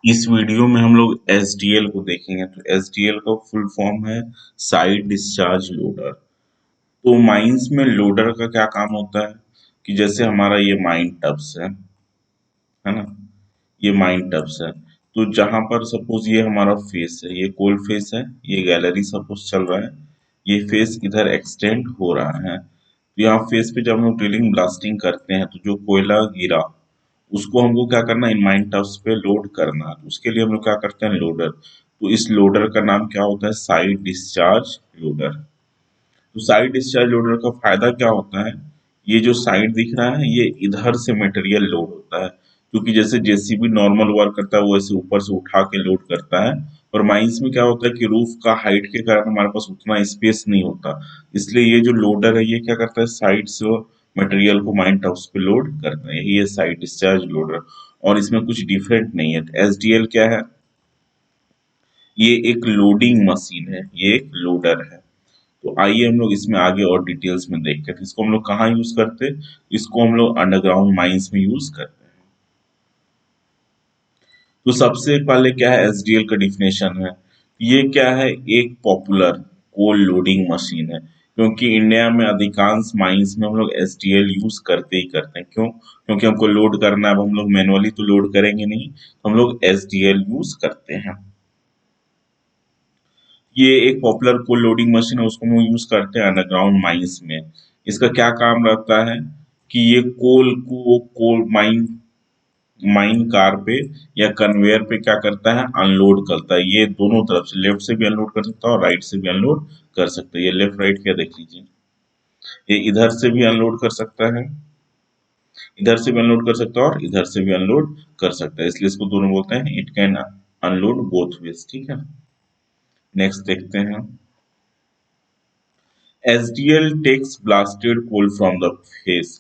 इस वीडियो में हम लोग एसडीएल को देखेंगे। तो एसडीएल का फुल फॉर्म है साइड डिस्चार्ज लोडर। तो माइंस में लोडर का क्या काम होता है कि जैसे हमारा ये माइन टब्स है ना, ये माइन टब्स है। तो जहां पर सपोज ये हमारा फेस है, ये कोल फेस है, ये गैलरी सपोज चल रहा है, ये फेस इधर एक्सटेंड हो रहा है। तो यहाँ फेस पे जब हम लोग ड्रिलिंग ब्लास्टिंग करते हैं तो जो कोयला गिरा उसको हमको क्या करना है, इन माइन टब्स पे लोड करना है। तो उसके लिए हम लोग क्या करते हैं, लोडर। तो इस लोडर का नाम क्या होता है, साइड डिस्चार्ज लोडर। तो साइड डिस्चार्ज लोडर का फायदा क्या होता है, ये जो साइड दिख रहा है ये इधर से मटेरियल लोड होता है। क्योंकि जैसे जेसीबी नॉर्मल वर्क करता है वो ऐसे ऊपर से उठा के लोड करता है, और माइंस में क्या होता है कि रूफ का हाइट के कारण हमारे पास उतना स्पेस नहीं होता। इसलिए ये जो लोडर है ये क्या करता है, साइड से मटेरियल को माइन टॉप्स पे लोड करता है। ये साइड डिस्चार्ज लोडर, और इसमें कुछ डिफरेंट नहीं है। एसडीएल क्या है, ये एक लोडिंग मशीन है, ये एक लोडर है। तो आइए हम लोग इसमें आगे और डिटेल्स में देखते हैं। इसको हम लोग कहाँ यूज करते हैं, इसको हम लोग अंडरग्राउंड माइंस में यूज करते हैं। तो सबसे पहले क्या है, एसडीएल का डिफिनेशन है। ये क्या है, एक पॉपुलर कोल लोडिंग मशीन है। क्योंकि इंडिया में अधिकांश माइंस में हम लोग एसडीएल यूज करते ही करते हैं। क्यों? क्योंकि हमको लोड करना है। अब हम लोग मैनुअली तो लोड करेंगे नहीं, हम लोग एसडीएल यूज करते हैं। ये एक पॉपुलर कोल लोडिंग मशीन है, उसको हम यूज करते हैं अंडरग्राउंड माइंस में। इसका क्या काम रहता है कि ये कोल को कोल माइन माइन कार पे या कन्वेयर पे क्या करता है, अनलोड करता है। ये दोनों तरफ से, लेफ्ट से भी अनलोड कर सकता है और राइट से भी अनलोड कर सकता है। ये लेफ्ट राइट क्या देख लीजिए, ये इधर से भी अनलोड कर सकता है, इधर से भी अनलोड कर सकता है और इधर से भी अनलोड कर सकता है। इसलिए इसको दोनों बोलते हैं, it can unload both ways. ठीक है, नेक्स्ट देखते हैं। SDL takes blasted coal from the face.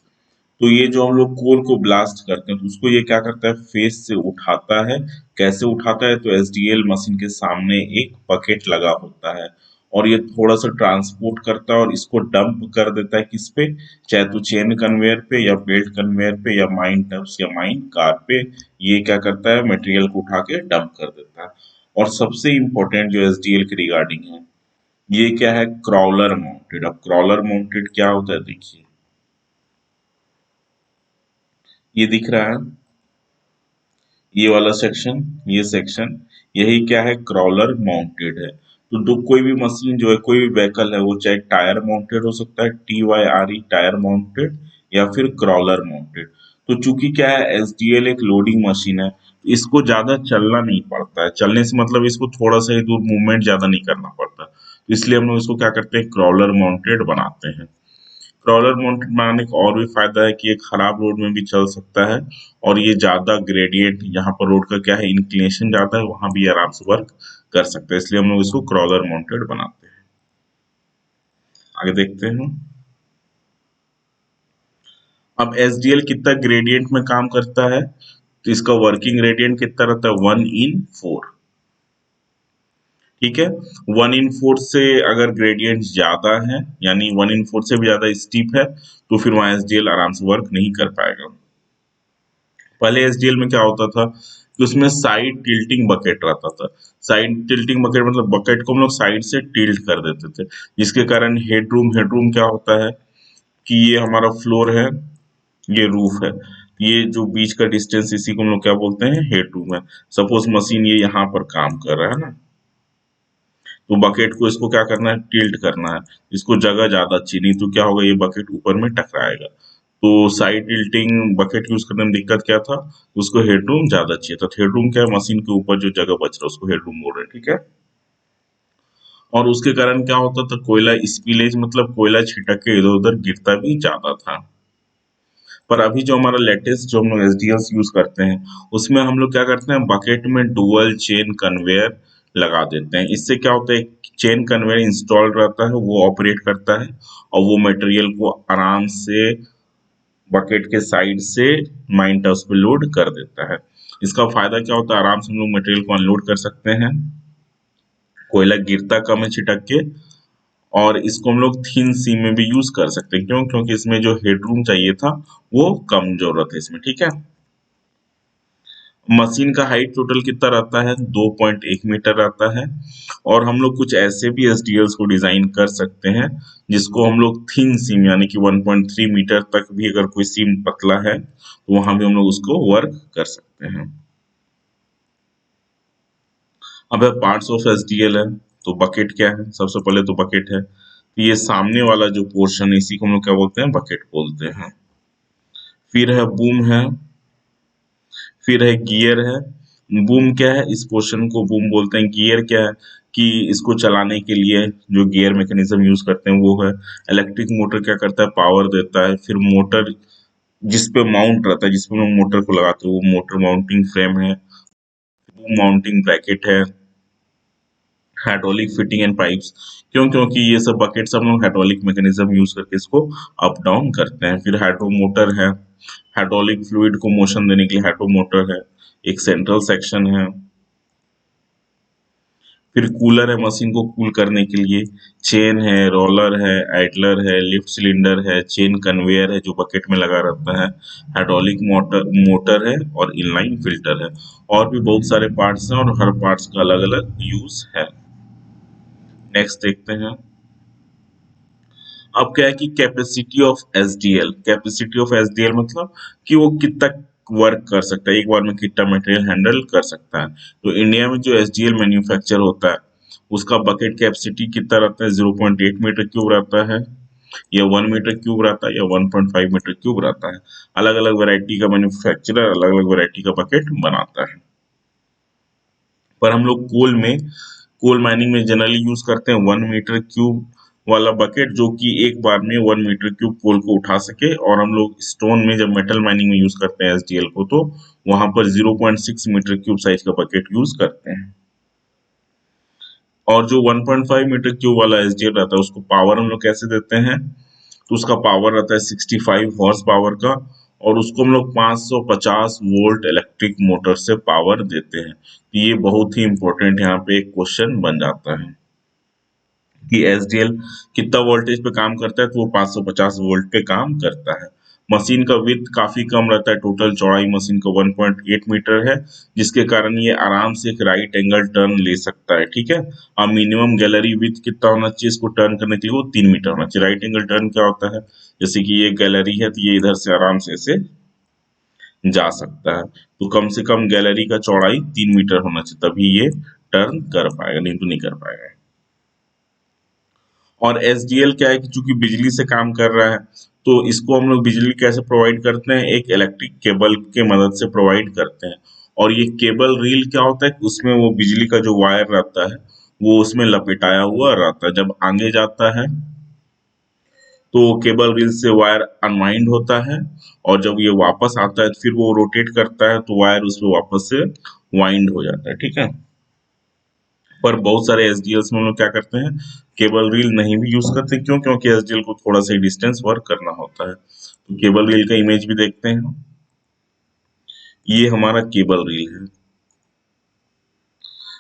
तो ये जो हम लोग कोल को ब्लास्ट करते हैं तो उसको ये क्या करता है, फेस से उठाता है। कैसे उठाता है, तो एसडीएल मशीन के सामने एक बकेट लगा होता है, और ये थोड़ा सा ट्रांसपोर्ट करता है और इसको डंप कर देता है किस पे, चाहे तो चेन कन्वेयर पे या बेल्ट कन्वेयर पे या माइन टब्स या माइन कार पे। ये क्या करता है, मटेरियल को उठा के डंप कर देता है। और सबसे इम्पोर्टेंट जो एसडीएल के रिगार्डिंग है, ये क्या है, क्रॉलर माउंटेड। अब क्रॉलर माउंटेड क्या होता है, देखिए ये दिख रहा है, ये वाला सेक्शन, ये सेक्शन, यही क्या है, क्रॉलर माउंटेड है। तो कोई भी मशीन जो है, कोई भी व्हीकल है, वो चाहे टायर माउंटेड हो सकता है, TYRE टायर माउंटेड, या फिर क्रॉलर माउंटेड। तो चूंकि क्या है, एसडीएल एक लोडिंग मशीन है, तो इसको ज्यादा चलना नहीं पड़ता है। चलने से मतलब इसको थोड़ा सा ही दूर मूवमेंट ज्यादा नहीं करना पड़ता, तो इसलिए हम लोग इसको क्या करते हैं, क्रॉलर माउंटेड बनाते हैं। क्रॉलर माउंटेड बनाने का और भी फायदा है कि ये खराब रोड में भी चल सकता है, और ये ज्यादा ग्रेडियंट, यहाँ पर रोड का क्या है, इंक्लिनेशन ज्यादा है, वहां भी आराम से वर्क कर सकते हैं। इसलिए हम लोग इसको क्रॉलर माउंटेड बनाते हैं। आगे देखते हैं। अब एसडीएल कितना ग्रेडियंट में काम करता है, तो इसका वर्किंग ग्रेडियंट कितना रहता है, 1/4। ठीक है, 1/4 से अगर ग्रेडियंट ज्यादा है, यानी 1/4 से भी ज्यादा स्टीप है, तो फिर वहां एसडीएल आराम से वर्क नहीं कर पाएगा। पहले एसडीएल में क्या होता था कि उसमें साइड टिल्टिंग बकेट रहता था। साइड टिल्टिंग बकेट मतलब बकेट को हम लोग साइड से टिल्ट कर देते थे, जिसके कारण हेडरूम क्या होता है कि ये हमारा फ्लोर है, ये रूफ है, ये जो बीच का डिस्टेंस, इसी को हम लोग क्या बोलते हैं, हेडरूम है। सपोज मशीन ये यहाँ पर काम कर रहा है ना, तो बकेट को इसको क्या करना है, टिल्ट करना है। इसको जगह ज्यादा चाहिए, नहीं तो क्या होगा, ये बकेट ऊपर में टकराएगा। तो साइड टिल्टिंग बकेट यूज करने में दिक्कत क्या था, उसको हेडरूम ज्यादा चाहिए था। हेडरूम क्या है, मशीन के ऊपर जो जगह बच रहा है उसको हेडरूम बोल रहे हैं। ठीक है, और उसके कारण क्या होता था, कोयला स्पिलेज मतलब कोयला छिटक के इधर उधर गिरता भी ज्यादा था। पर अभी जो हमारा लेटेस्ट जो हम लोग एसडीएस यूज करते हैं, उसमें हम लोग क्या करते हैं, बकेट में डुअल चेन कन्वेयर लगा देते हैं। इससे क्या होता है, चेन कन्वेयर इंस्टॉल रहता है, वो ऑपरेट करता है, और वो मटेरियल को आराम से बकेट के साइड से माइन टब्स पे लोड कर देता है। इसका फायदा क्या होता है, आराम से हम लोग मटेरियल को अनलोड कर सकते हैं, कोयला गिरता कम है छिटक के, और इसको हम लोग थिन सी में भी यूज कर सकते हैं। क्यों? क्योंकि इसमें जो हेडरूम चाहिए था वो कम जरूरत है इसमें। ठीक है, मशीन का हाइट टोटल कितना रहता है, 2.1 मीटर रहता है। और हम लोग कुछ ऐसे भी एसडीएल्स को डिजाइन कर सकते हैं जिसको हम लोग थिन सीम यानी कि 1.3 मीटर तक भी अगर कोई सीम पतला है तो वहां भी हम लोग उसको वर्क कर सकते हैं। अब है पार्ट्स ऑफ एसडीएल है, तो बकेट क्या है, सबसे पहले तो बकेट है। तो ये सामने वाला जो पोर्शन है इसी को हम लोग क्या बोलते हैं, बकेट बोलते हैं। फिर है बूम है, फिर है गियर है। बूम क्या है, इस पोर्शन को बूम बोलते हैं। गियर क्या है कि इसको चलाने के लिए जो गियर मैकेनिज्म यूज करते हैं वो है। इलेक्ट्रिक मोटर क्या करता है, पावर देता है। फिर मोटर जिस पे माउंट रहता है, जिसपे हम लोग मोटर को लगाते हैं वो मोटर माउंटिंग फ्रेम है। बूम माउंटिंग ब्रैकेट है। हाइड्रोलिक फिटिंग एंड पाइप्स, क्योंकि ये सब बकेट्स हम लोग हाइड्रोलिक मैकेनिज्म यूज करके इसको अप डाउन करते हैं। फिर हाइड्रो मोटर है, हाइड्रोलिक फ्लूइड को मोशन देने के लिए हाइड्रो मोटर है। एक सेंट्रल सेक्शन है। फिर कूलर है, मशीन को कूल करने के लिए। चेन है, रोलर है, आइडलर है, लिफ्ट सिलेंडर है, चेन कन्वेयर है जो बकेट में लगा रहता है। हाइड्रोलिक मोटर मोटर है और इनलाइन फिल्टर है। और भी बहुत सारे पार्ट्स हैं और हर पार्ट्स का अलग अलग यूज है। नेक्स्ट देखते हैं। अब क्या है कि capacity of SDL, capacity of SDL मतलब कि वो कितना वर्क कर सकता है, एक बार में कितना मटेरियल हैंडल कर सकता है। तो इंडिया में जो एसडीएल मैन्युफैक्चर होता है उसका बकेट कैपेसिटी कितना रहता है, 0.8 मीटर क्यूब रहता है, या 1 मीटर क्यूब रहता है, या 1.5 मीटर क्यूब रहता है। अलग अलग वैरायटी का मैन्युफैक्चरर अलग अलग वैरायटी का बकेट बनाता है। पर हम लोग कोल माइनिंग में जनरली यूज करते हैं 1 मीटर क्यूब वाला बकेट, जो कि एक बार में 1 मीटर क्यूब कोल को उठा सके। और हम लोग स्टोन में जब मेटल माइनिंग में यूज करते हैं एसडीएल को तो वहां पर 0.6 मीटर क्यूब साइज का बकेट यूज करते हैं। और जो 1.5 मीटर क्यूब वाला एसडीएल रहता है उसको पावर हम लोग कैसे देते हैं, तो उसका पावर रहता है 65 हॉर्स पावर का। और उसको हम लोग 550 वोल्ट इलेक्ट्रिक मोटर से पावर देते हैं। तो ये बहुत ही इंपॉर्टेंट यहाँ पे एक क्वेश्चन बन जाता है कि एसडीएल कितना वोल्टेज पे काम करता है, तो वो 550 वोल्ट पे काम करता है। मशीन का विड्थ काफी कम रहता है, टोटल चौड़ाई मशीन का 1.8 मीटर है, जिसके कारण ये आराम से एक राइट एंगल टर्न ले सकता है। ठीक है। और मिनिमम गैलरी विड्थ कितना होना चाहिए इसको टर्न करने के लिए, वो 3 मीटर होना चाहिए। राइट एंगल टर्न क्या होता है, जैसे कि ये गैलरी है तो ये इधर से आराम से ऐसे जा सकता है। तो कम से कम गैलरी का चौड़ाई 3 मीटर होना चाहिए, तभी ये टर्न कर पाएगा, नहीं तो नहीं कर पाएगा। और एसडीएल क्या है कि चूंकि बिजली से काम कर रहा है तो इसको हम लोग बिजली कैसे प्रोवाइड करते हैं, एक इलेक्ट्रिक केबल के मदद से प्रोवाइड करते हैं। और ये केबल रील क्या होता है कि उसमें वो बिजली का जो वायर रहता है वो उसमें लपेटाया हुआ रहता है। जब आगे जाता है तो केबल रील से वायर अनवाइंड होता है, और जब ये वापस आता है तो फिर वो रोटेट करता है तो वायर उसमें वापस से वाइंड हो जाता है। ठीक है। पर बहुत सारे एसडीएल्स में हम लोग क्या करते हैं, केबल रील नहीं भी यूज करते। क्यों, क्योंकि एसडीएल को थोड़ा सा डिस्टेंस वर्क करना होता है। तो केबल रील का इमेज भी देखते हैं। ये हमारा केबल रील है।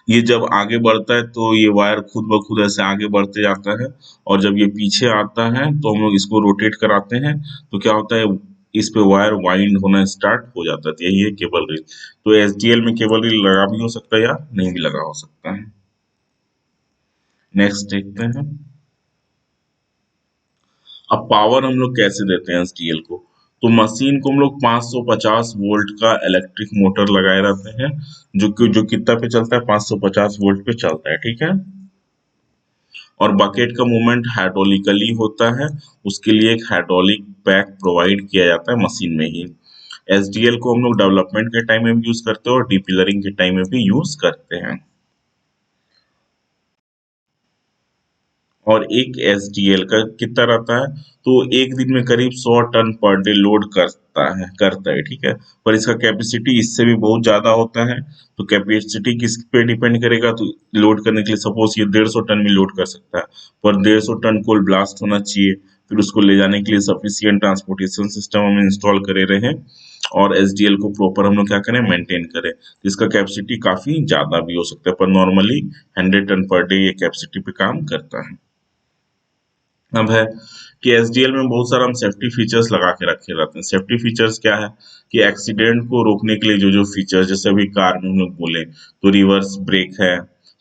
ये जब आगे बढ़ता है तो ये वायर खुद ब खुद ऐसे आगे बढ़ते जाता है, और जब ये पीछे आता है तो हम लोग इसको रोटेट कराते हैं तो क्या होता है, इस पे वायर वाइंड होना स्टार्ट हो जाता है। तो यही है केबल रील। तो एसडीएल में केबल रील लगा भी हो सकता है या नहीं भी लगा हो सकता है। नेक्स्ट देखते हैं। अब पावर हम लोग कैसे देते हैं एसडीएल को, तो मशीन को हम लोग 550 वोल्ट का इलेक्ट्रिक मोटर लगाए रहते हैं, जो कितना पे चलता है, 550 वोल्ट पे चलता है। ठीक है। और बकेट का मूवमेंट हाइड्रोलिकली होता है, उसके लिए एक हाइड्रोलिक पैक प्रोवाइड किया जाता है मशीन में ही। एसडीएल को हम लोग डेवलपमेंट के टाइम में भी यूज करते हैं और डीपिलरिंग के टाइम में भी यूज करते हैं। और एक एसडीएल का कितना रहता है, तो एक दिन में करीब 100 टन पर डे लोड करता है। ठीक है। पर इसका कैपेसिटी इससे भी बहुत ज्यादा होता है। तो कैपेसिटी किस पे डिपेंड करेगा, तो लोड करने के लिए सपोज ये 150 टन भी लोड कर सकता है, पर 150 टन कोल ब्लास्ट होना चाहिए। फिर उसको ले जाने के लिए सफिशियंट ट्रांसपोर्टेशन सिस्टम हम इंस्टॉल करे रहे, और एसडीएल को प्रॉपर हम लोग क्या करें, मेंटेन करें। तो इसका कैपेसिटी काफी ज्यादा भी हो सकता है, पर नॉर्मली 100 टन पर डे ये कैपेसिटी पे काम करता है। अब है कि एसडीएल में बहुत सारा हम सेफ्टी फीचर्स लगा के रखे रहते हैं। सेफ्टी फीचर्स क्या है कि एक्सीडेंट को रोकने के लिए जो जो फीचर्स, जैसे अभी कार में हम लोग बोले तो रिवर्स ब्रेक है,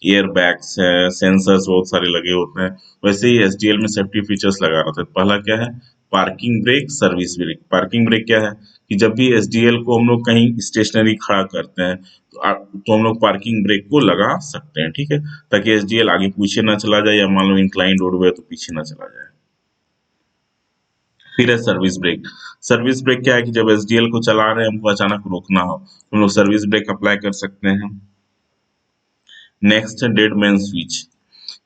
एयर बैग्स है, सेंसर्स बहुत सारे लगे होते हैं। वैसे ही एसडीएल में सेफ्टी फीचर्स लगा रहते हैं। पहला क्या है, parking brake, service brake. Parking brake क्या है कि जब भी एसडीएल को हम लोग कहीं स्टेशनरी खड़ा करते हैं तो हम लोग पार्किंग ब्रेक को लगा सकते हैं, ठीक है, ताकि एसडीएल आगे पीछे ना चला जाए, या मान लो इंक्लाइन रोड है तो पीछे ना चला जाए। फिर है सर्विस ब्रेक। सर्विस ब्रेक क्या है कि जब एसडीएल को चला रहे हैं, हमको अचानक रोकना हो तो हम लोग सर्विस ब्रेक अप्लाई कर सकते हैं। नेक्स्ट है डेड मैन स्विच।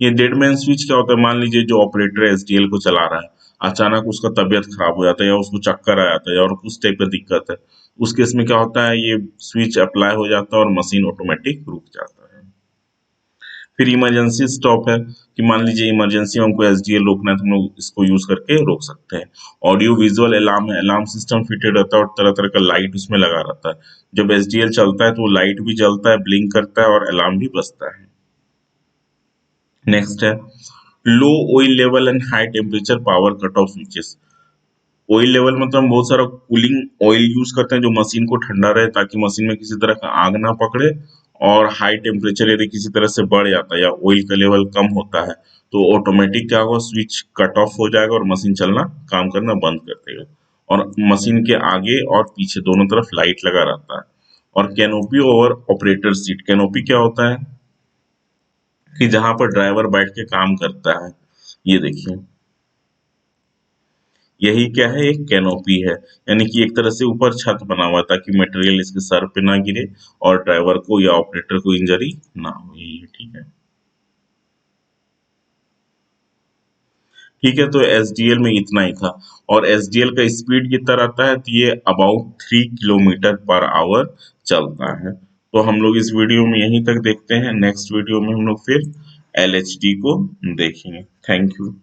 ये डेड मैन स्विच क्या होता है, मान लीजिए जो ऑपरेटर एसडीएल को चला रहा है, अचानक उसका तबीयत खराब हो जाता है, या उसको चक्कर आ जाता है, और कुछ टाइप का दिक्कत है, उस केस में क्या होता है, ये स्विच अप्लाई हो जाता है और मशीन ऑटोमेटिक रुक जाता है। फिर इमरजेंसी स्टॉप है कि मान लीजिए इमरजेंसी में हमको एसडीएल रोकना है तो हम लोग इसको यूज करके रोक सकते हैं। ऑडियो विजुअल अलार्म है, अलार्म सिस्टम फिटेड रहता है और तरह तरह का लाइट उसमें लगा रहता है। जब एसडीएल चलता है तो लाइट भी जलता है, ब्लिंक करता है और अलार्म भी बजता है। नेक्स्ट है low oil level and high temperature power cut off switches. Oil level मतलब हम बहुत सारा कूलिंग ऑयल यूज करते हैं जो मशीन को ठंडा रहे, ताकि मशीन में किसी तरह का आग ना पकड़े। और हाई टेम्परेचर यदि किसी तरह से बढ़ जाता है या ऑयल का लेवल कम होता है तो ऑटोमेटिक क्या होगा, स्विच कट ऑफ हो जाएगा और मशीन चलना, काम करना बंद कर देगा। और मशीन के आगे और पीछे दोनों तरफ लाइट लगा रहता है। और canopy over operator seat. Canopy क्या होता है कि जहां पर ड्राइवर बैठ के काम करता है, ये देखिए, यही क्या है, एक कैनोपी है। यानी कि एक तरह से ऊपर छत बना हुआ है ताकि मटेरियल इसके सर पे ना गिरे और ड्राइवर को या ऑपरेटर को इंजरी ना हो, यही है, ठीक है। ठीक है, तो एसडीएल में इतना ही था। और एसडीएल का स्पीड कितना रहता है, तो ये अबाउट 3 किलोमीटर पर आवर चलता है। तो हम लोग इस वीडियो में यहीं तक देखते हैं। नेक्स्ट वीडियो में हम लोग फिर एलएचडी को देखेंगे। Thank you.